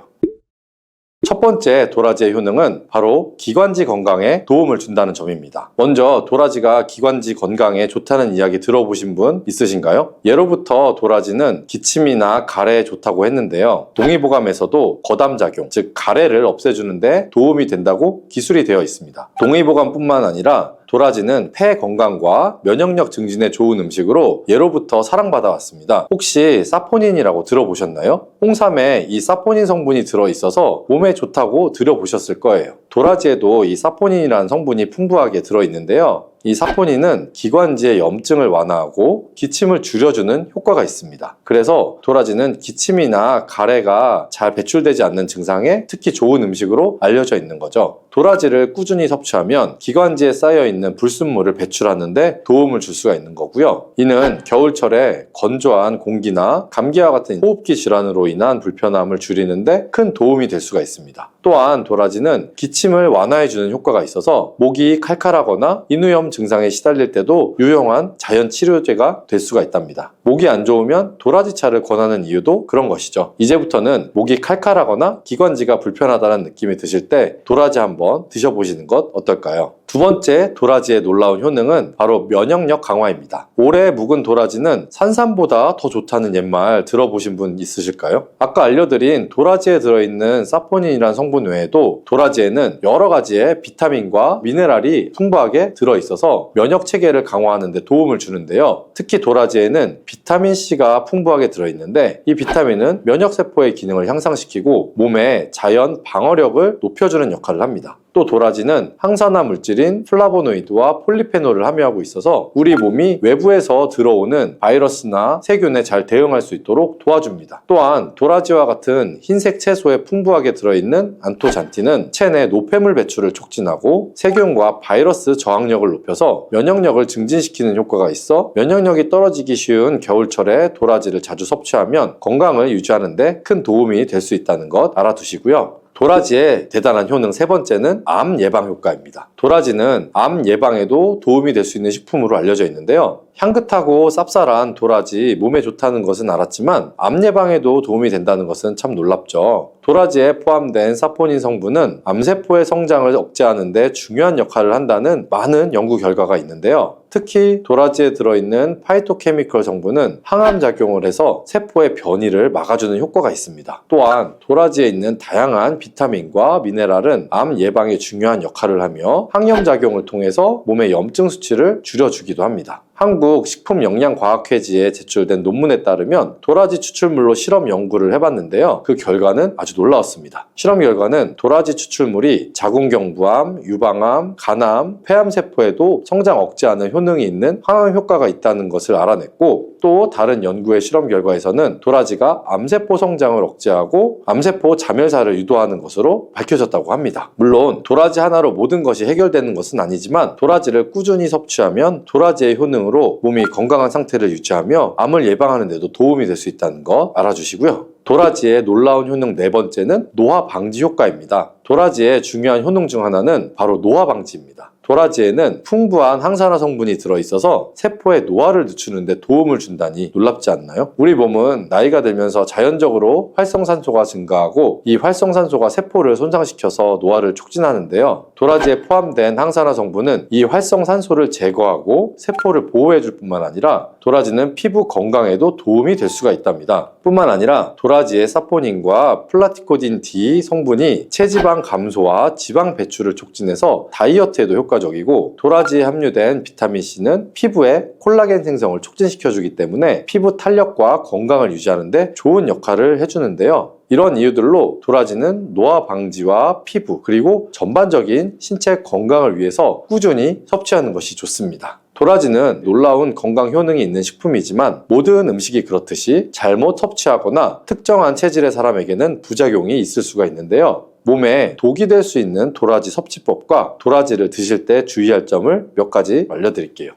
첫 번째 도라지의 효능은 바로 기관지 건강에 도움을 준다는 점입니다. 먼저 도라지가 기관지 건강에 좋다는 이야기 들어보신 분 있으신가요? 예로부터 도라지는 기침이나 가래에 좋다고 했는데요. 동의보감에서도 거담작용, 즉 가래를 없애주는데 도움이 된다고 기술이 되어 있습니다. 동의보감뿐만 아니라 도라지는 폐 건강과 면역력 증진에 좋은 음식으로 예로부터 사랑받아 왔습니다. 혹시 사포닌이라고 들어보셨나요? 홍삼에 이 사포닌 성분이 들어있어서 몸에 좋다고 들어보셨을 거예요. 도라지에도 이 사포닌이라는 성분이 풍부하게 들어있는데요. 이 사포닌은 기관지의 염증을 완화하고 기침을 줄여주는 효과가 있습니다. 그래서 도라지는 기침이나 가래가 잘 배출되지 않는 증상에 특히 좋은 음식으로 알려져 있는 거죠. 도라지를 꾸준히 섭취하면 기관지에 쌓여있는 불순물을 배출하는데 도움을 줄 수가 있는 거고요. 이는 겨울철에 건조한 공기나 감기와 같은 호흡기 질환으로 인한 불편함을 줄이는데 큰 도움이 될 수가 있습니다. 또한 도라지는 기침을 완화해주는 효과가 있어서 목이 칼칼하거나 인후염 증상에 시달릴 때도 유용한 자연 치료제가 될 수가 있답니다. 목이 안 좋으면 도라지차를 권하는 이유도 그런 것이죠. 이제부터는 목이 칼칼하거나 기관지가 불편하다는 느낌이 드실 때 도라지 한번 드셔보시는 것 어떨까요? 두 번째 도라지의 놀라운 효능은 바로 면역력 강화입니다. 오래 묵은 도라지는 산삼보다 더 좋다는 옛말 들어보신 분 있으실까요? 아까 알려드린 도라지에 들어있는 사포닌이라는 성분 외에도 도라지에는 여러 가지의 비타민과 미네랄이 풍부하게 들어있어서 면역 체계를 강화하는 데 도움을 주는데요. 특히 도라지에는 비타민C가 풍부하게 들어있는데 이 비타민은 면역세포의 기능을 향상시키고 몸의 자연 방어력을 높여주는 역할을 합니다. 또 도라지는 항산화 물질인 플라보노이드와 폴리페놀을 함유하고 있어서 우리 몸이 외부에서 들어오는 바이러스나 세균에 잘 대응할 수 있도록 도와줍니다. 또한 도라지와 같은 흰색 채소에 풍부하게 들어있는 안토잔틴은 체내 노폐물 배출을 촉진하고 세균과 바이러스 저항력을 높여서 면역력을 증진시키는 효과가 있어 면역력이 떨어지기 쉬운 겨울철에 도라지를 자주 섭취하면 건강을 유지하는 데 큰 도움이 될 수 있다는 것 알아두시고요. 도라지의 대단한 효능 세 번째는 암 예방 효과입니다. 도라지는 암 예방에도 도움이 될 수 있는 식품으로 알려져 있는데요. 향긋하고 쌉쌀한 도라지 몸에 좋다는 것은 알았지만 암 예방에도 도움이 된다는 것은 참 놀랍죠. 도라지에 포함된 사포닌 성분은 암세포의 성장을 억제하는 데 중요한 역할을 한다는 많은 연구 결과가 있는데요. 특히 도라지에 들어있는 파이토케미컬 성분은 항암작용을 해서 세포의 변이를 막아주는 효과가 있습니다. 또한 도라지에 있는 다양한 비타민과 미네랄은 암 예방에 중요한 역할을 하며 항염작용을 통해서 몸의 염증 수치를 줄여주기도 합니다. 한국 식품영양과학회지에 제출된 논문에 따르면 도라지 추출물로 실험 연구를 해봤는데요. 그 결과는 아주 놀라웠습니다. 실험 결과는 도라지 추출물이 자궁경부암, 유방암, 간암, 폐암세포에도 성장 억제하는 효능이 있는 항암 효과가 있다는 것을 알아냈고 또 다른 연구의 실험 결과에서는 도라지가 암세포 성장을 억제하고 암세포 자멸사를 유도하는 것으로 밝혀졌다고 합니다. 물론 도라지 하나로 모든 것이 해결되는 것은 아니지만 도라지를 꾸준히 섭취하면 도라지의 효능으로 몸이 건강한 상태를 유지하며 암을 예방하는 데도 도움이 될 수 있다는 거 알아주시고요. 도라지의 놀라운 효능 네 번째는 노화 방지 효과입니다. 도라지의 중요한 효능 중 하나는 바로 노화 방지입니다. 도라지에는 풍부한 항산화 성분이 들어있어서 세포의 노화를 늦추는 데 도움을 준다니 놀랍지 않나요? 우리 몸은 나이가 들면서 자연적으로 활성산소가 증가하고 이 활성산소가 세포를 손상시켜서 노화를 촉진하는데요. 도라지에 포함된 항산화 성분은 이 활성산소를 제거하고 세포를 보호해줄 뿐만 아니라 도라지는 피부 건강에도 도움이 될 수가 있답니다. 뿐만 아니라 도라지의 사포닌과 플라티코딘 D 성분이 체지방 감소와 지방 배출을 촉진해서 다이어트에도 효과적이고 도라지에 함유된 비타민C는 피부의 콜라겐 생성을 촉진시켜주기 때문에 피부 탄력과 건강을 유지하는 데 좋은 역할을 해주는데요. 이런 이유들로 도라지는 노화 방지와 피부 그리고 전반적인 신체 건강을 위해서 꾸준히 섭취하는 것이 좋습니다. 도라지는 놀라운 건강 효능이 있는 식품이지만 모든 음식이 그렇듯이 잘못 섭취하거나 특정한 체질의 사람에게는 부작용이 있을 수가 있는데요. 몸에 독이 될 수 있는 도라지 섭취법과 도라지를 드실 때 주의할 점을 몇 가지 알려드릴게요.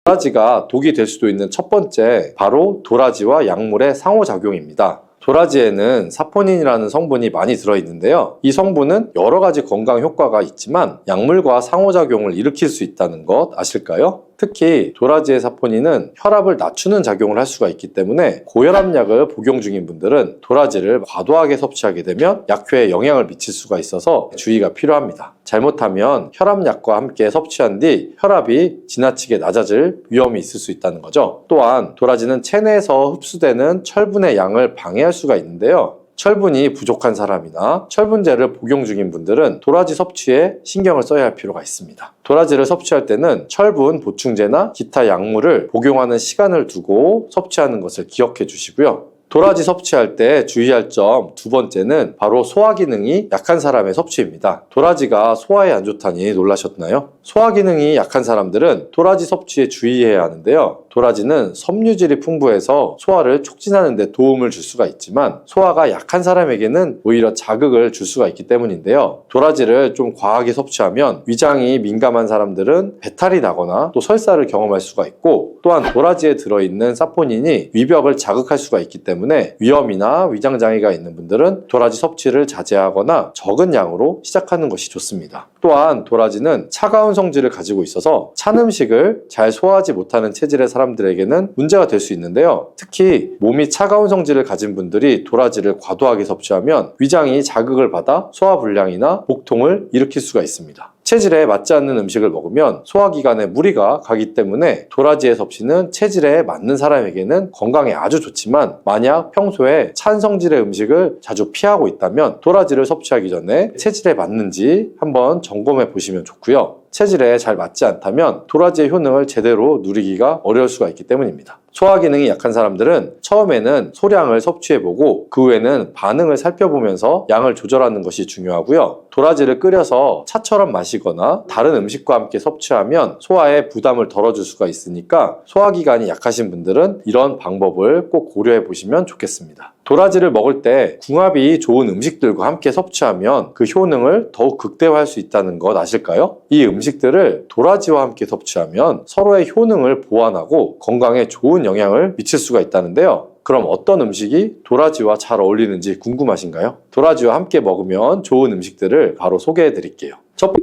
도라지가 독이 될 수도 있는 첫 번째, 바로 도라지와 약물의 상호작용입니다. 도라지에는 사포닌이라는 성분이 많이 들어있는데요. 이 성분은 여러 가지 건강 효과가 있지만 약물과 상호작용을 일으킬 수 있다는 것 아실까요? 특히 도라지의 사포닌은 혈압을 낮추는 작용을 할 수가 있기 때문에 고혈압약을 복용 중인 분들은 도라지를 과도하게 섭취하게 되면 약효에 영향을 미칠 수가 있어서 주의가 필요합니다. 잘못하면 혈압약과 함께 섭취한 뒤 혈압이 지나치게 낮아질 위험이 있을 수 있다는 거죠. 또한 도라지는 체내에서 흡수되는 철분의 양을 방해할 수가 있는데요. 철분이 부족한 사람이나 철분제를 복용 중인 분들은 도라지 섭취에 신경을 써야 할 필요가 있습니다. 도라지를 섭취할 때는 철분 보충제나 기타 약물을 복용하는 시간을 두고 섭취하는 것을 기억해 주시고요. 도라지 섭취할 때 주의할 점 두 번째는 바로 소화 기능이 약한 사람의 섭취입니다. 도라지가 소화에 안 좋다니 놀라셨나요? 소화 기능이 약한 사람들은 도라지 섭취에 주의해야 하는데요. 도라지는 섬유질이 풍부해서 소화를 촉진하는 데 도움을 줄 수가 있지만 소화가 약한 사람에게는 오히려 자극을 줄 수가 있기 때문인데요. 도라지를 좀 과하게 섭취하면 위장이 민감한 사람들은 배탈이 나거나 또 설사를 경험할 수가 있고, 또한 도라지에 들어있는 사포닌이 위벽을 자극할 수가 있기 때문에 위염이나 위장장애가 있는 분들은 도라지 섭취를 자제하거나 적은 양으로 시작하는 것이 좋습니다. 또한 도라지는 차가운 성질을 가지고 있어서 찬 음식을 잘 소화하지 못하는 체질의 사람들에게는 문제가 될 수 있는데요. 특히 몸이 차가운 성질을 가진 분들이 도라지를 과도하게 섭취하면 위장이 자극을 받아 소화불량이나 복통을 일으킬 수가 있습니다. 체질에 맞지 않는 음식을 먹으면 소화기관에 무리가 가기 때문에 도라지의 섭취는 체질에 맞는 사람에게는 건강에 아주 좋지만, 만약 평소에 찬 성질의 음식을 자주 피하고 있다면 도라지를 섭취하기 전에 체질에 맞는지 한번 점검해 보시면 좋고요. 체질에 잘 맞지 않다면 도라지의 효능을 제대로 누리기가 어려울 수가 있기 때문입니다. 소화 기능이 약한 사람들은 처음에는 소량을 섭취해보고 그 후에는 반응을 살펴보면서 양을 조절하는 것이 중요하고요. 도라지를 끓여서 차처럼 마시거나 다른 음식과 함께 섭취하면 소화에 부담을 덜어줄 수가 있으니까 소화기관이 약하신 분들은 이런 방법을 꼭 고려해 보시면 좋겠습니다. 도라지를 먹을 때 궁합이 좋은 음식들과 함께 섭취하면 그 효능을 더욱 극대화할 수 있다는 것 아실까요? 이 음식들을 도라지와 함께 섭취하면 서로의 효능을 보완하고 건강에 좋은 영향을 미칠 수가 있다는데요. 그럼 어떤 음식이 도라지와 잘 어울리는지 궁금하신가요? 도라지와 함께 먹으면 좋은 음식들을 바로 소개해 드릴게요. 첫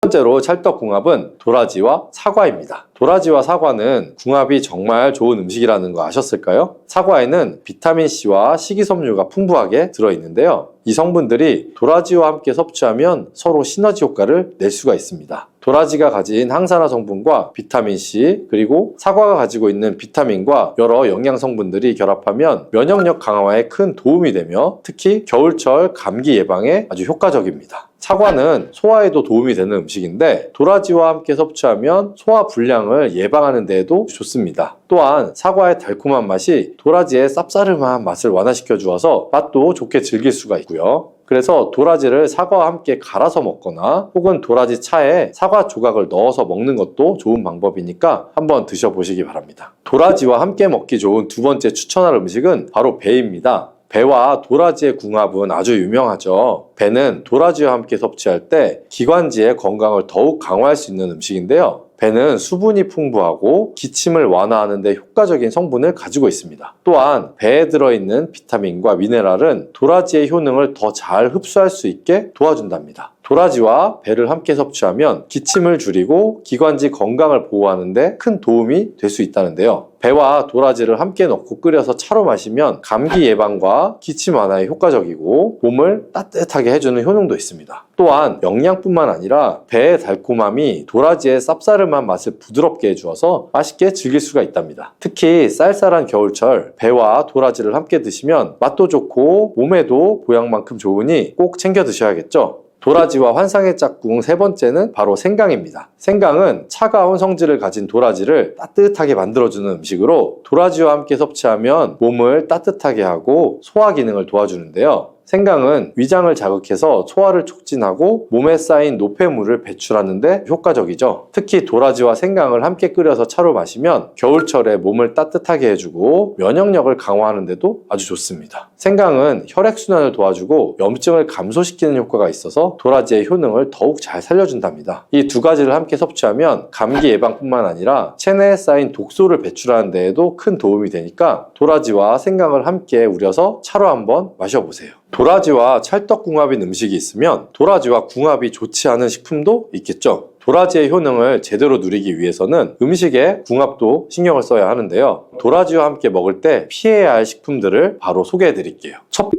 번째로 찰떡궁합은 도라지와 사과입니다. 도라지와 사과는 궁합이 정말 좋은 음식이라는 거 아셨을까요? 사과에는 비타민C와 식이섬유가 풍부하게 들어있는데요. 이 성분들이 도라지와 함께 섭취하면 서로 시너지 효과를 낼 수가 있습니다. 도라지가 가진 항산화 성분과 비타민C, 그리고 사과가 가지고 있는 비타민과 여러 영양 성분들이 결합하면 면역력 강화에 큰 도움이 되며 특히 겨울철 감기 예방에 아주 효과적입니다. 사과는 소화에도 도움이 되는 음식인데 도라지와 함께 섭취하면 소화 불량을 예방하는 데에도 좋습니다. 또한 사과의 달콤한 맛이 도라지의 쌉싸름한 맛을 완화시켜 주어서 맛도 좋게 즐길 수가 있고요. 그래서 도라지를 사과와 함께 갈아서 먹거나 혹은 도라지 차에 사과 조각을 넣어서 먹는 것도 좋은 방법이니까 한번 드셔보시기 바랍니다. 도라지와 함께 먹기 좋은 두 번째 추천할 음식은 바로 배입니다. 배와 도라지의 궁합은 아주 유명하죠. 배는 도라지와 함께 섭취할 때 기관지의 건강을 더욱 강화할 수 있는 음식인데요. 배는 수분이 풍부하고 기침을 완화하는 데 효과적인 성분을 가지고 있습니다. 또한 배에 들어있는 비타민과 미네랄은 도라지의 효능을 더 잘 흡수할 수 있게 도와준답니다. 도라지와 배를 함께 섭취하면 기침을 줄이고 기관지 건강을 보호하는 데 큰 도움이 될 수 있다는데요. 배와 도라지를 함께 넣고 끓여서 차로 마시면 감기 예방과 기침 완화에 효과적이고 몸을 따뜻하게 해주는 효능도 있습니다. 또한 영양뿐만 아니라 배의 달콤함이 도라지의 쌉싸름한 맛을 부드럽게 해주어서 맛있게 즐길 수가 있답니다. 특히 쌀쌀한 겨울철 배와 도라지를 함께 드시면 맛도 좋고 몸에도 보양만큼 좋으니 꼭 챙겨 드셔야겠죠. 도라지와 환상의 짝꿍 세 번째는 바로 생강입니다. 생강은 차가운 성질을 가진 도라지를 따뜻하게 만들어주는 음식으로 도라지와 함께 섭취하면 몸을 따뜻하게 하고 소화 기능을 도와주는데요. 생강은 위장을 자극해서 소화를 촉진하고 몸에 쌓인 노폐물을 배출하는데 효과적이죠. 특히 도라지와 생강을 함께 끓여서 차로 마시면 겨울철에 몸을 따뜻하게 해주고 면역력을 강화하는 데도 아주 좋습니다. 생강은 혈액순환을 도와주고 염증을 감소시키는 효과가 있어서 도라지의 효능을 더욱 잘 살려준답니다. 이 두 가지를 함께 섭취하면 감기 예방뿐만 아니라 체내에 쌓인 독소를 배출하는 데에도 큰 도움이 되니까 도라지와 생강을 함께 우려서 차로 한번 마셔보세요. 도라지와 찰떡궁합인 음식이 있으면 도라지와 궁합이 좋지 않은 식품도 있겠죠. 도라지의 효능을 제대로 누리기 위해서는 음식의 궁합도 신경을 써야 하는데요. 도라지와 함께 먹을 때 피해야 할 식품들을 바로 소개해 드릴게요. 첫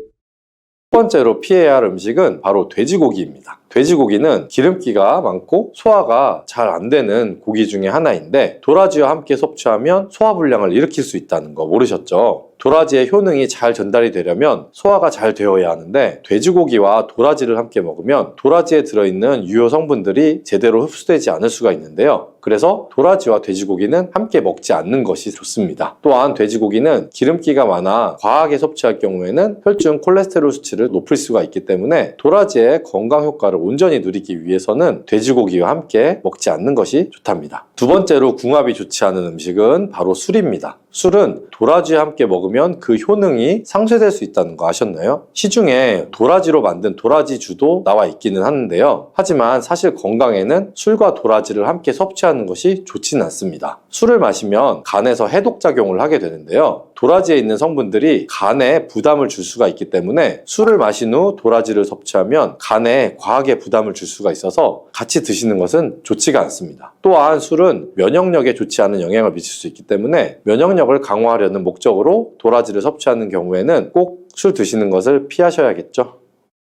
번째로 피해야 할 음식은 바로 돼지고기입니다. 돼지고기는 기름기가 많고 소화가 잘 안 되는 고기 중에 하나인데 도라지와 함께 섭취하면 소화불량을 일으킬 수 있다는 거 모르셨죠? 도라지의 효능이 잘 전달이 되려면 소화가 잘 되어야 하는데 돼지고기와 도라지를 함께 먹으면 도라지에 들어있는 유효 성분들이 제대로 흡수되지 않을 수가 있는데요. 그래서 도라지와 돼지고기는 함께 먹지 않는 것이 좋습니다. 또한 돼지고기는 기름기가 많아 과하게 섭취할 경우에는 혈중 콜레스테롤 수치를 높일 수가 있기 때문에 도라지의 건강 효과를 온전히 누리기 위해서는 돼지고기와 함께 먹지 않는 것이 좋답니다. 두 번째로 궁합이 좋지 않은 음식은 바로 술입니다. 술은 도라지와 함께 먹으면 그 효능이 상쇄될 수 있다는 거 아셨나요? 시중에 도라지로 만든 도라지주도 나와 있기는 하는데요. 하지만 사실 건강에는 술과 도라지를 함께 섭취하는 것이 좋지는 않습니다. 술을 마시면 간에서 해독작용을 하게 되는데요. 도라지에 있는 성분들이 간에 부담을 줄 수가 있기 때문에 술을 마신 후 도라지를 섭취하면 간에 과하게 부담을 줄 수가 있어서 같이 드시는 것은 좋지가 않습니다. 또한 술은 면역력에 좋지 않은 영향을 미칠 수 있기 때문에 면역력을 강화하려는 목적으로 도라지를 섭취하는 경우에는 꼭 술 드시는 것을 피하셔야겠죠.